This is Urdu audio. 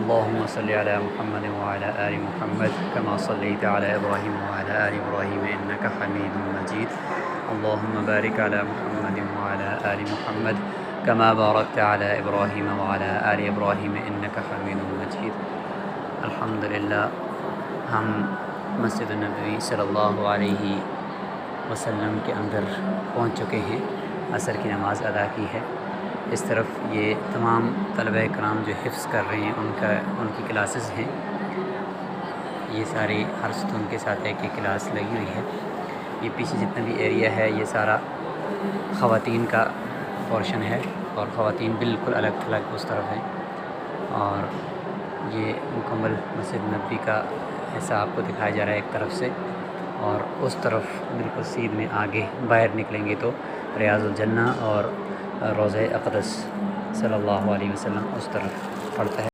اللهم صل على محمد وعلى آل محمد كما صليت على إبراهيم وعلى آل إبراهيم إنك حميد مجيد. اللهم بارك على محمد وعلى آل محمد كما باركت على إبراهيم وعلى آل إبراهيم إنك حميد مجيد. الحمدللہ ہم مسجد نبوی صلی اللہ علیہ وسلم کے اندر پہنچ چکے ہیں، عصر کی نماز ادا کی ہے۔ اس طرف یہ تمام طلبہ کرام جو حفظ کر رہے ہیں ان کی کلاسز ہیں، یہ ساری ہر ستون کے ساتھ ایک کلاس لگی ہوئی ہے۔ یہ پیچھے جتنا بھی ایریا ہے یہ سارا خواتین کا پورشن ہے، اور خواتین بالکل الگ تھلگ اس طرف ہیں، اور یہ مکمل مسجد نبوی کا حصہ آپ کو دکھایا جا رہا ہے ایک طرف سے، اور اس طرف بالکل سیدھ میں آگے باہر نکلیں گے تو ریاض الجنہ اور روضہ اقدس صلی اللہ علیہ وسلم اس طرف پڑتا ہے۔